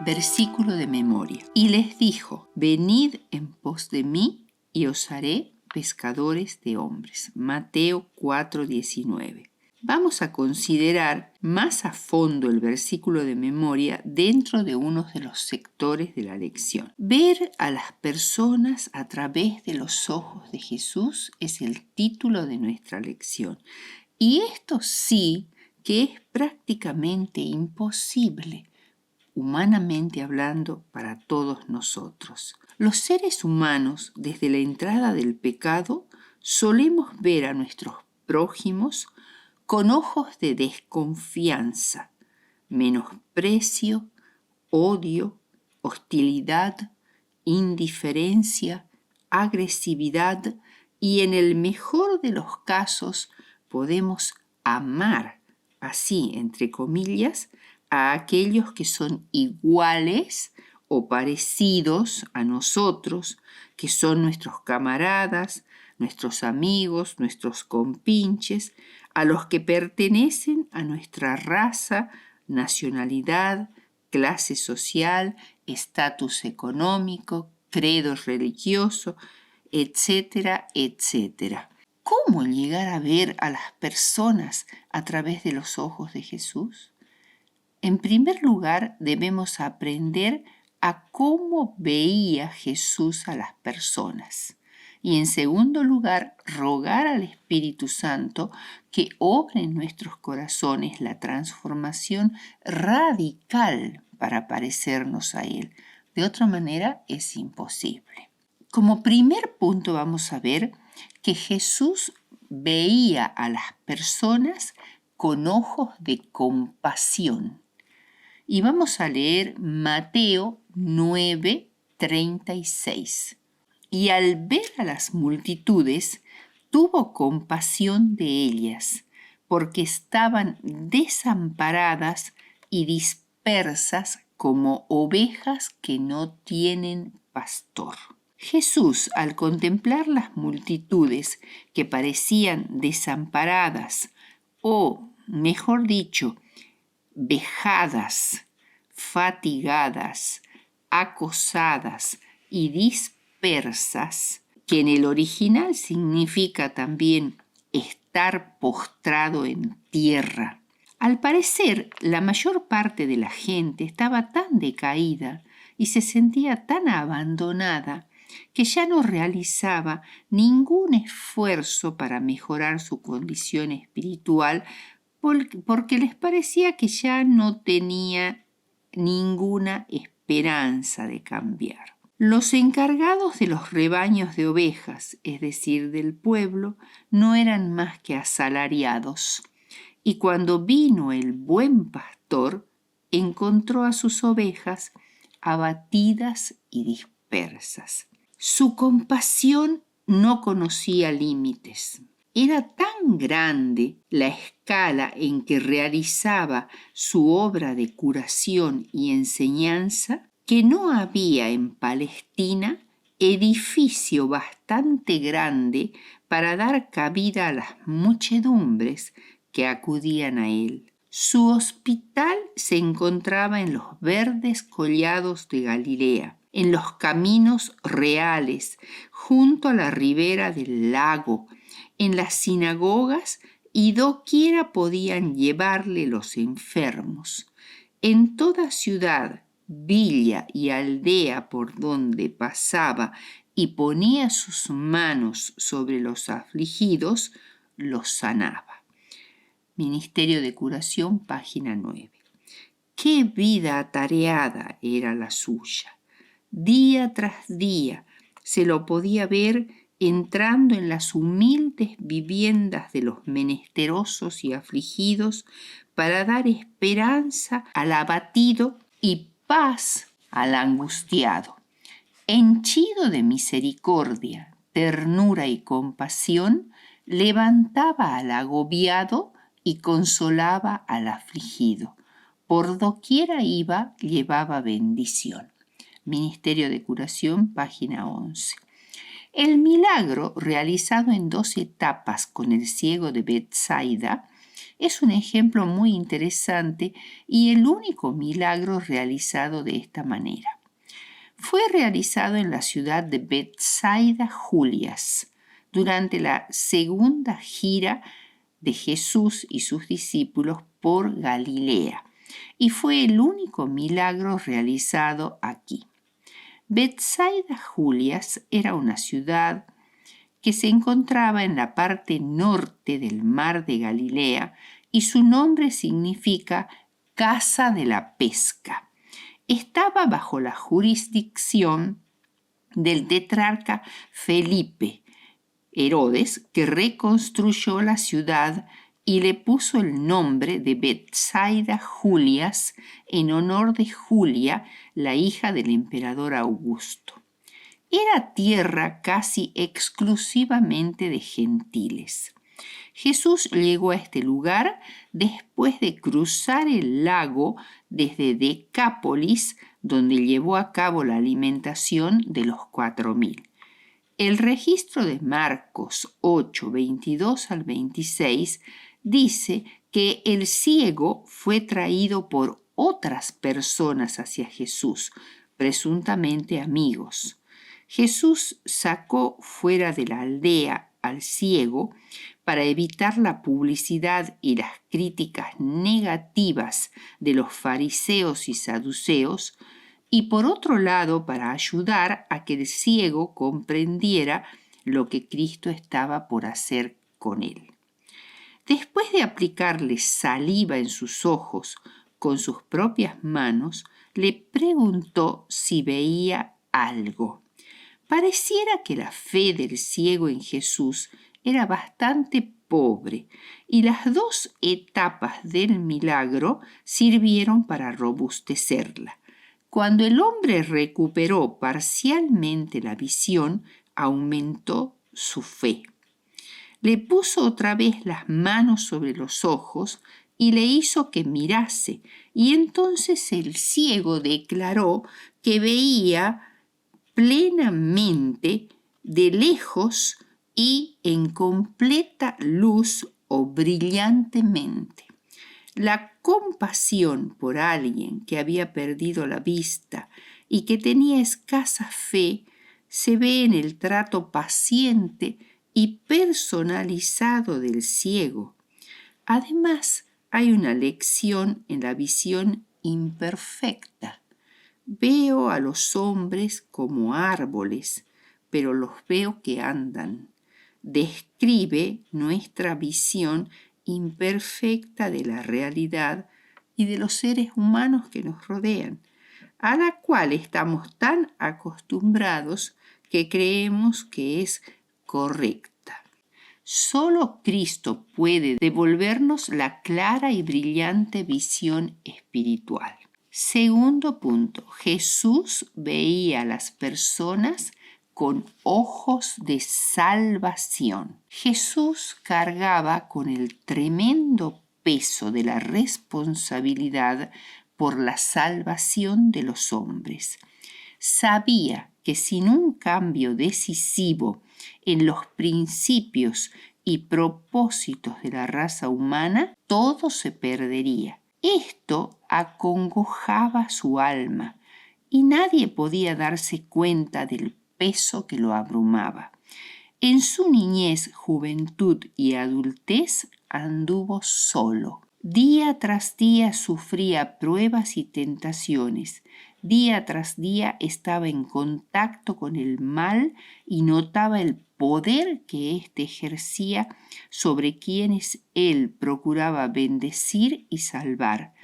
Versículo de memoria. Y les dijo: venid en pos de mí y os haré pescadores de hombres. Mateo 4:19. Vamos a considerar más a fondo el versículo de memoria dentro de uno de los sectores de la lección. Ver a las personas a través de los ojos de Jesús es el título de nuestra lección. Y esto sí que es prácticamente imposible, humanamente hablando, para todos nosotros. Los seres humanos, desde la entrada del pecado, solemos ver a nuestros prójimos con ojos de desconfianza, menosprecio, odio, hostilidad, indiferencia, agresividad y, en el mejor de los casos, podemos amar, así entre comillas, a aquellos que son iguales o parecidos a nosotros, que son nuestros camaradas, nuestros amigos, nuestros compinches, a los que pertenecen a nuestra raza, nacionalidad, clase social, estatus económico, credo religioso, etcétera, etcétera. ¿Cómo llegar a ver a las personas a través de los ojos de Jesús? En primer lugar, debemos aprender a cómo veía Jesús a las personas. Y en segundo lugar, rogar al Espíritu Santo que obre en nuestros corazones la transformación radical para parecernos a Él. De otra manera es imposible. Como primer punto vamos a ver que Jesús veía a las personas con ojos de compasión. Y vamos a leer Mateo 9:36. Y al ver a las multitudes, tuvo compasión de ellas, porque estaban desamparadas y dispersas como ovejas que no tienen pastor. Jesús, al contemplar las multitudes que parecían desamparadas, o, mejor dicho, vejadas, fatigadas, acosadas y dispersas, que en el original significa también estar postrado en tierra. Al parecer, la mayor parte de la gente estaba tan decaída y se sentía tan abandonada que ya no realizaba ningún esfuerzo para mejorar su condición espiritual, porque les parecía que ya no tenía ninguna esperanza de cambiar. Los encargados de los rebaños de ovejas, es decir, del pueblo, no eran más que asalariados, y cuando vino el buen pastor, encontró a sus ovejas abatidas y dispersas. Su compasión no conocía límites. Era tan grande la escala en que realizaba su obra de curación y enseñanza que no había en Palestina edificio bastante grande para dar cabida a las muchedumbres que acudían a él. Su hospital se encontraba en los verdes collados de Galilea, en los caminos reales, junto a la ribera del lago, en las sinagogas y doquiera podían llevarle los enfermos. En toda ciudad, villa y aldea por donde pasaba y ponía sus manos sobre los afligidos, los sanaba. Ministerio de Curación, página 9. Qué vida atareada era la suya. Día tras día se lo podía ver entrando en las humildes viviendas de los menesterosos y afligidos para dar esperanza al abatido y paz al angustiado. Henchido de misericordia, ternura y compasión, levantaba al agobiado y consolaba al afligido. Por doquiera iba, llevaba bendición. Ministerio de Curación, página 11. El milagro, realizado en 2 etapas con el ciego de Betsaida, Es un ejemplo muy interesante y el único milagro realizado de esta manera. Fue realizado en la ciudad de Betsaida Julias durante la segunda gira de Jesús y sus discípulos por Galilea, y fue el único milagro realizado aquí. Betsaida Julias era una ciudad que se encontraba en la parte norte del mar de Galilea y su nombre significa casa de la pesca. Estaba bajo la jurisdicción del tetrarca Felipe Herodes, que reconstruyó la ciudad y le puso el nombre de Betsaida Julias en honor de Julia, la hija del emperador Augusto. Era tierra casi exclusivamente de gentiles. Jesús llegó a este lugar después de cruzar el lago desde Decápolis, donde llevó a cabo la alimentación de los 4.000. El registro de Marcos 8, 22 al 26 dice que el ciego fue traído por otras personas hacia Jesús, presuntamente amigos. Jesús sacó fuera de la aldea al ciego para evitar la publicidad y las críticas negativas de los fariseos y saduceos, y por otro lado para ayudar a que el ciego comprendiera lo que Cristo estaba por hacer con él. Después de aplicarle saliva en sus ojos con sus propias manos, le preguntó si veía algo. Pareciera que la fe del ciego en Jesús era bastante pobre y las dos etapas del milagro sirvieron para robustecerla. Cuando el hombre recuperó parcialmente la visión, aumentó su fe. Le puso otra vez las manos sobre los ojos y le hizo que mirase, y entonces el ciego declaró que veía plenamente de lejos y en completa luz o brillantemente. La compasión por alguien que había perdido la vista y que tenía escasa fe se ve en el trato paciente y personalizado del ciego. Además, hay una lección en la visión imperfecta. Veo a los hombres como árboles, pero los veo que andan. Describe nuestra visión imperfecta de la realidad y de los seres humanos que nos rodean, a la cual estamos tan acostumbrados que creemos que es correcta. Solo Cristo puede devolvernos la clara y brillante visión espiritual. Segundo punto, Jesús veía a las personas con ojos de salvación. Jesús cargaba con el tremendo peso de la responsabilidad por la salvación de los hombres. Sabía que sin un cambio decisivo en los principios y propósitos de la raza humana, todo se perdería. Esto acongojaba su alma y nadie podía darse cuenta del peso que lo abrumaba. En su niñez, juventud y adultez anduvo solo. Día tras día sufría pruebas y tentaciones. Día tras día estaba en contacto con el mal y notaba el poder que éste ejercía sobre quienes él procuraba bendecir y salvar.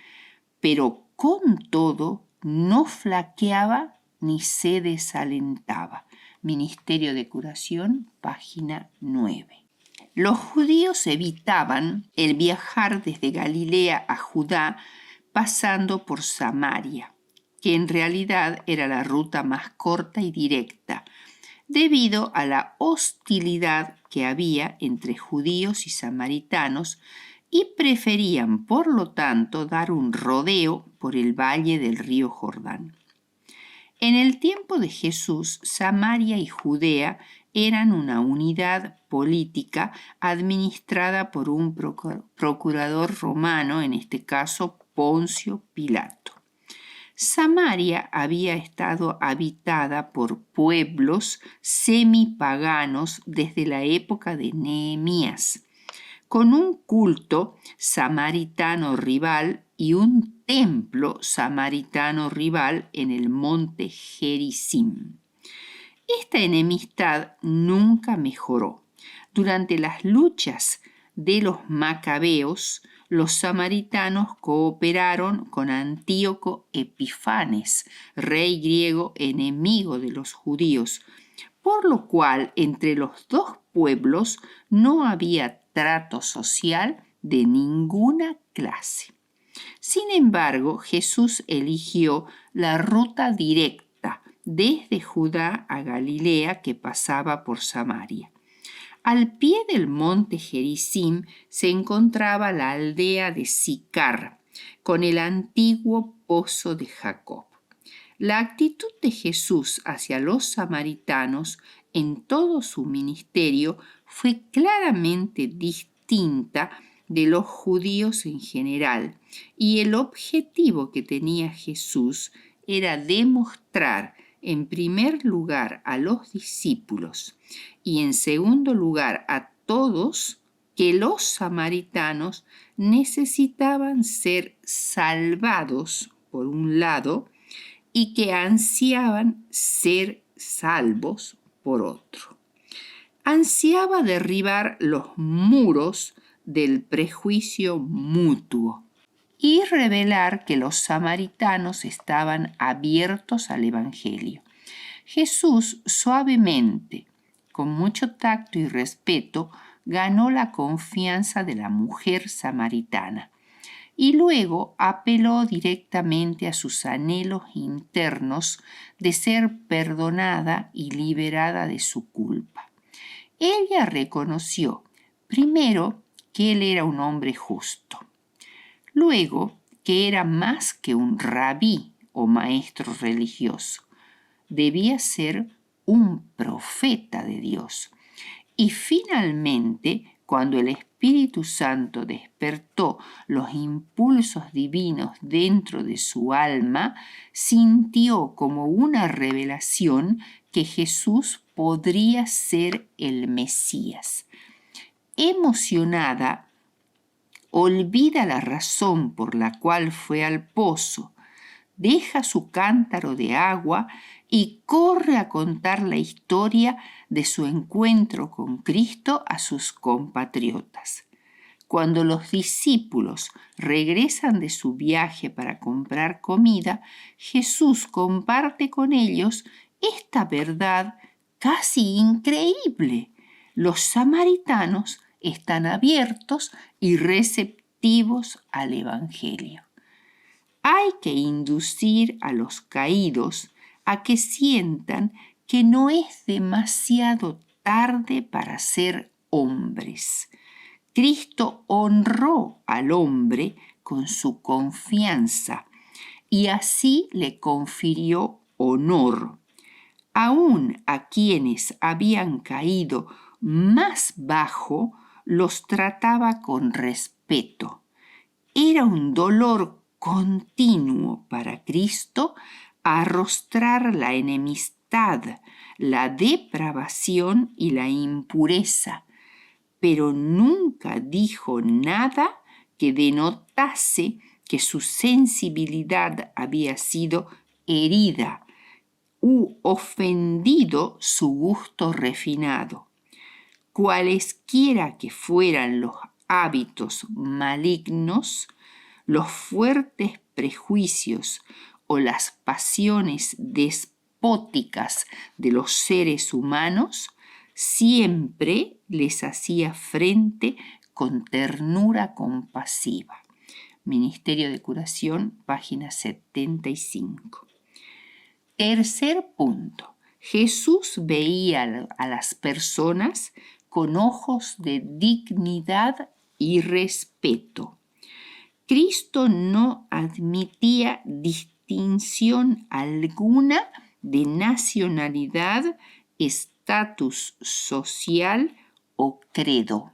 Pero con todo no flaqueaba ni se desalentaba. Ministerio de Curación, página 9. Los judíos evitaban el viajar desde Galilea a Judá pasando por Samaria, que en realidad era la ruta más corta y directa, debido a la hostilidad que había entre judíos y samaritanos, y preferían, por lo tanto, dar un rodeo por el valle del río Jordán. En el tiempo de Jesús, Samaria y Judea eran una unidad política administrada por un procurador romano, en este caso Poncio Pilato. Samaria había estado habitada por pueblos semipaganos desde la época de Nehemías, con un culto samaritano rival y un templo samaritano rival en el monte Gerizim. Esta enemistad nunca mejoró. Durante las luchas de los macabeos, los samaritanos cooperaron con Antíoco Epifanes, rey griego enemigo de los judíos, por lo cual entre los dos pueblos no había trato social de ninguna clase. Sin embargo, Jesús eligió la ruta directa desde Judá a Galilea que pasaba por Samaria. Al pie del monte Gerizim se encontraba la aldea de Sicar, con el antiguo pozo de Jacob. La actitud de Jesús hacia los samaritanos en todo su ministerio fue claramente distinta de los judíos en general, y el objetivo que tenía Jesús era demostrar en primer lugar a los discípulos y en segundo lugar a todos que los samaritanos necesitaban ser salvados por un lado y que ansiaban ser salvos por otro. Ansiaba derribar los muros del prejuicio mutuo y revelar que los samaritanos estaban abiertos al Evangelio. Jesús suavemente, con mucho tacto y respeto, ganó la confianza de la mujer samaritana y luego apeló directamente a sus anhelos internos de ser perdonada y liberada de su culpa. Ella reconoció, primero, que él era un hombre justo, luego que era más que un rabí o maestro religioso, debía ser un profeta de Dios. Y finalmente, cuando el Espíritu Santo despertó los impulsos divinos dentro de su alma, sintió como una revelación que Jesús podría ser el Mesías. Emocionada, olvida la razón por la cual fue al pozo, deja su cántaro de agua y corre a contar la historia de su encuentro con Cristo a sus compatriotas. Cuando los discípulos regresan de su viaje para comprar comida, Jesús comparte con ellos esta verdad casi increíble. Los samaritanos están abiertos y receptivos al Evangelio. Hay que inducir a los caídos a que sientan que no es demasiado tarde para ser hombres. Cristo honró al hombre con su confianza y así le confirió honor. Aún a quienes habían caído más bajo, los trataba con respeto. Era un dolor continuo para Cristo arrostrar la enemistad, la depravación y la impureza, pero nunca dijo nada que denotase que su sensibilidad había sido herida u ofendido su gusto refinado. Cualesquiera que fueran los hábitos malignos, los fuertes prejuicios o las pasiones despóticas de los seres humanos, siempre les hacía frente con ternura compasiva. Ministerio de Curación, página 75. Tercer punto. Jesús veía a las personas con ojos de dignidad y respeto. Cristo no admitía distinción alguna de nacionalidad, estatus social o credo.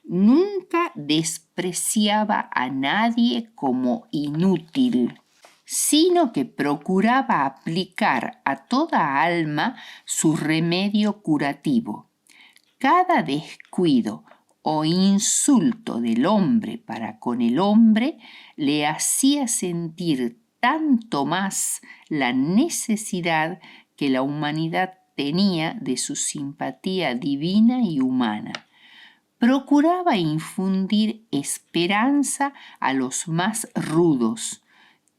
Nunca despreciaba a nadie como inútil, sino que procuraba aplicar a toda alma su remedio curativo. Cada descuido o insulto del hombre para con el hombre le hacía sentir tanto más la necesidad que la humanidad tenía de su simpatía divina y humana. Procuraba infundir esperanza a los más rudos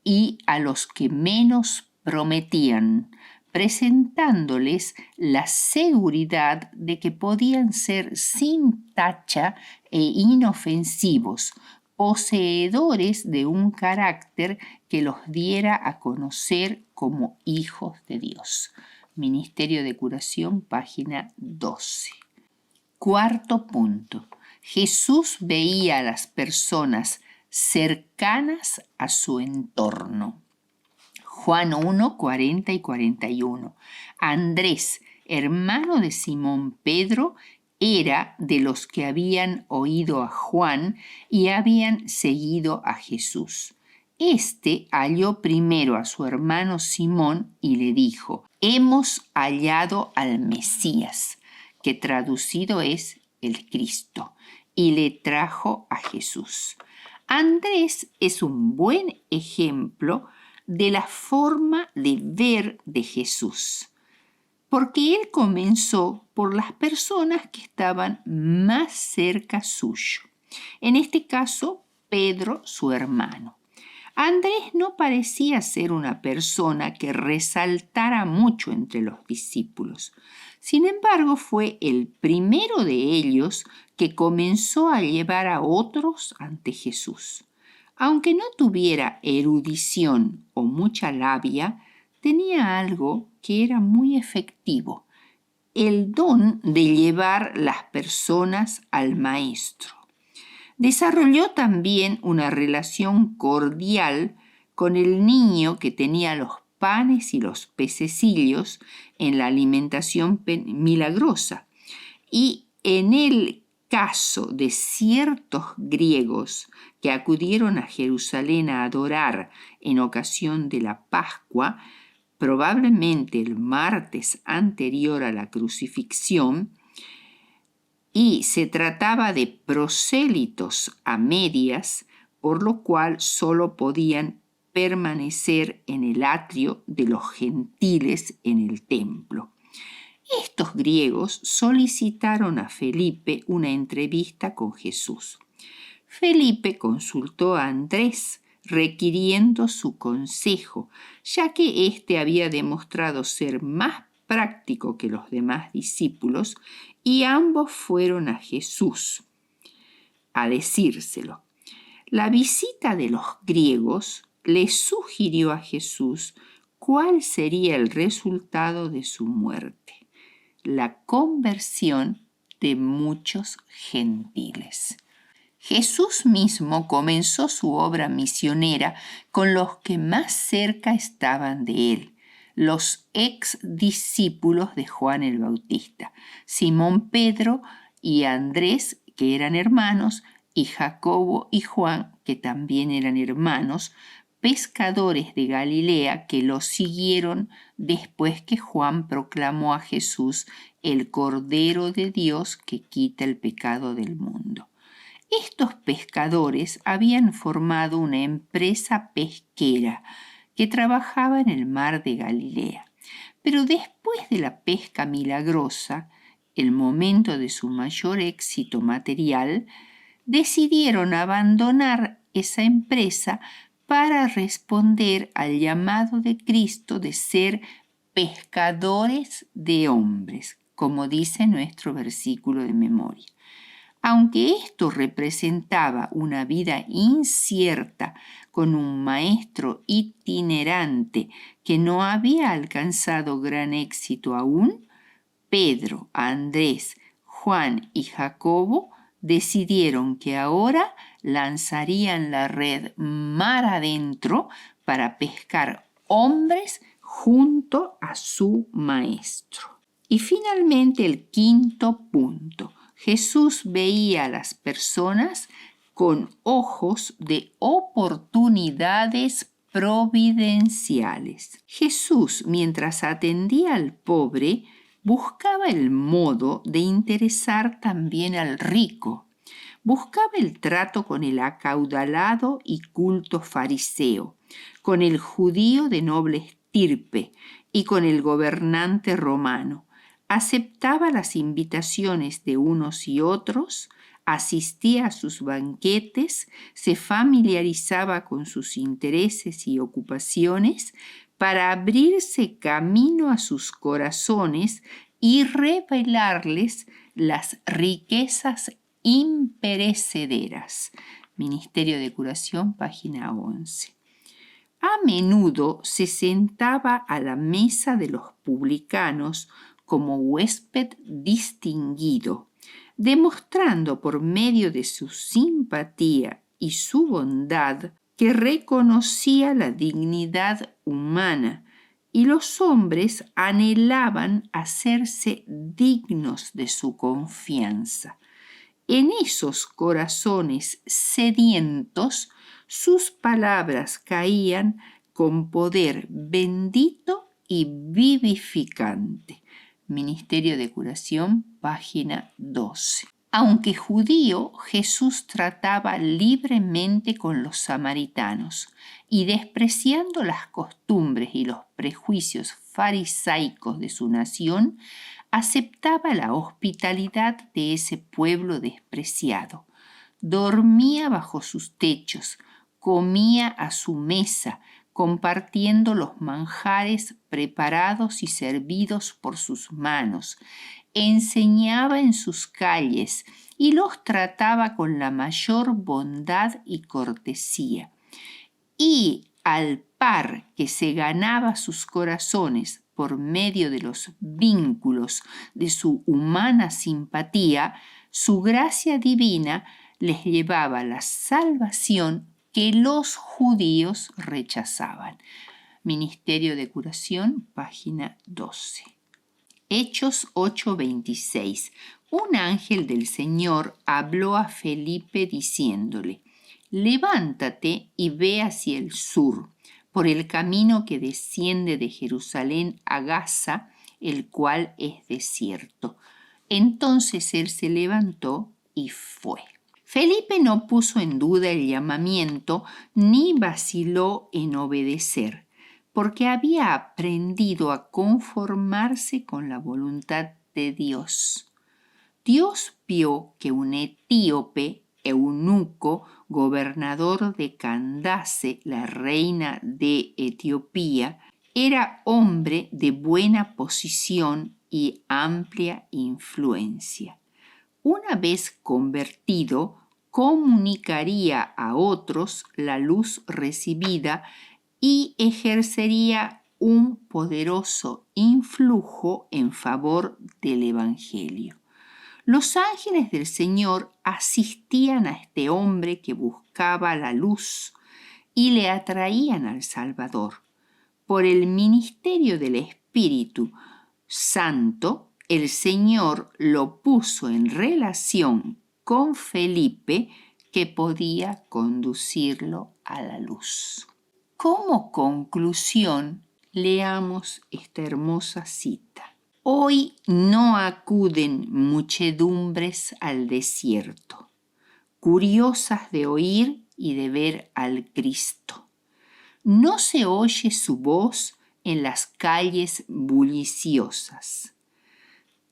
y a los que menos prometían, presentándoles la seguridad de que podían ser sin tacha e inofensivos, poseedores de un carácter que los diera a conocer como hijos de Dios. Ministerio de Curación, página 12. Cuarto punto. Jesús veía a las personas cercanas a su entorno. Juan 1, 40 y 41. Andrés, hermano de Simón Pedro, era de los que habían oído a Juan y habían seguido a Jesús. Este halló primero a su hermano Simón y le dijo: hemos hallado al Mesías, que traducido es el Cristo, y le trajo a Jesús. Andrés es un buen ejemplo de la forma de ver de Jesús, porque él comenzó por las personas que estaban más cerca suyo. En este caso, Pedro, su hermano. Andrés no parecía ser una persona que resaltara mucho entre los discípulos. Sin embargo, fue el primero de ellos que comenzó a llevar a otros ante Jesús. Aunque no tuviera erudición o mucha labia, tenía algo que era muy efectivo: el don de llevar las personas al Maestro. Desarrolló también una relación cordial con el niño que tenía los panes y los pececillos en la alimentación milagrosa. Y en el caso de ciertos griegos que acudieron a Jerusalén a adorar en ocasión de la Pascua, probablemente el martes anterior a la crucifixión, y se trataba de prosélitos a medias, por lo cual solo podían permanecer en el atrio de los gentiles en el templo. Estos griegos solicitaron a Felipe una entrevista con Jesús. Felipe consultó a Andrés, requiriendo su consejo, ya que éste había demostrado ser más práctico que los demás discípulos, y ambos fueron a Jesús a decírselo. La visita de los griegos le sugirió a Jesús cuál sería el resultado de su muerte: la conversión de muchos gentiles. Jesús mismo comenzó su obra misionera con los que más cerca estaban de él, los ex discípulos de Juan el Bautista, Simón Pedro y Andrés, que eran hermanos, y Jacobo y Juan, que también eran hermanos, pescadores de Galilea, que lo siguieron después que Juan proclamó a Jesús el Cordero de Dios que quita el pecado del mundo. Estos pescadores habían formado una empresa pesquera que trabajaba en el mar de Galilea. Pero después de la pesca milagrosa, el momento de su mayor éxito material, decidieron abandonar esa empresa para responder al llamado de Cristo de ser pescadores de hombres, como dice nuestro versículo de memoria. Aunque esto representaba una vida incierta con un maestro itinerante que no había alcanzado gran éxito aún, Pedro, Andrés, Juan y Jacobo decidieron que ahora lanzarían la red mar adentro para pescar hombres junto a su maestro. Y finalmente el quinto punto. Jesús veía a las personas con ojos de oportunidades providenciales. Jesús, mientras atendía al pobre, buscaba el modo de interesar también al rico. Buscaba el trato con el acaudalado y culto fariseo, con el judío de noble estirpe y con el gobernante romano. Aceptaba las invitaciones de unos y otros, asistía a sus banquetes, se familiarizaba con sus intereses y ocupaciones para abrirse camino a sus corazones y revelarles las riquezas imperecederas. Ministerio de Curación, página 11. A menudo se sentaba a la mesa de los publicanos como huésped distinguido, demostrando por medio de su simpatía y su bondad que reconocía la dignidad humana, y los hombres anhelaban hacerse dignos de su confianza. En esos corazones sedientos, sus palabras caían con poder bendito y vivificante. Ministerio de Curación, página 12. Aunque judío, Jesús trataba libremente con los samaritanos y, despreciando las costumbres y los prejuicios farisaicos de su nación, aceptaba la hospitalidad de ese pueblo despreciado. Dormía bajo sus techos, comía a su mesa, compartiendo los manjares preparados y servidos por sus manos. Enseñaba en sus calles y los trataba con la mayor bondad y cortesía. Y al par que se ganaba sus corazones por medio de los vínculos de su humana simpatía, su gracia divina les llevaba la salvación que los judíos rechazaban. Ministerio de Curación, página 12. Hechos 8:26. Un ángel del Señor habló a Felipe diciéndole: levántate y ve hacia el sur, por el camino que desciende de Jerusalén a Gaza, el cual es desierto. Entonces él se levantó y fue. Felipe no puso en duda el llamamiento ni vaciló en obedecer, porque había aprendido a conformarse con la voluntad de Dios. Dios vio que un etíope, eunuco, gobernador de Candace, la reina de Etiopía, era hombre de buena posición y amplia influencia. Una vez convertido, comunicaría a otros la luz recibida y ejercería un poderoso influjo en favor del Evangelio. Los ángeles del Señor asistían a este hombre que buscaba la luz y le atraían al Salvador. Por el ministerio del Espíritu Santo, el Señor lo puso en relación con Felipe, que podía conducirlo a la luz. Como conclusión, leamos esta hermosa cita. Hoy no acuden muchedumbres al desierto, curiosas de oír y de ver al Cristo. No se oye su voz en las calles bulliciosas.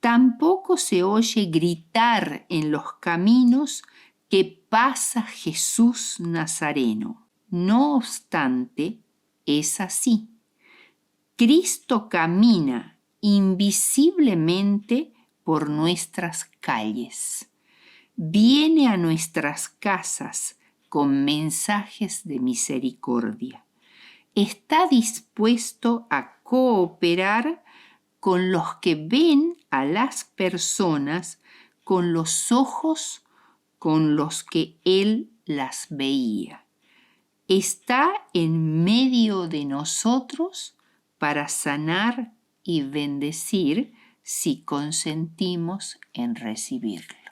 Tampoco se oye gritar en los caminos que pasa Jesús Nazareno. No obstante, es así. Cristo camina invisiblemente por nuestras calles. Viene a nuestras casas con mensajes de misericordia. Está dispuesto a cooperar con los que ven a las personas con los ojos con los que Él las veía. Está en medio de nosotros para sanar y bendecir si consentimos en recibirlo.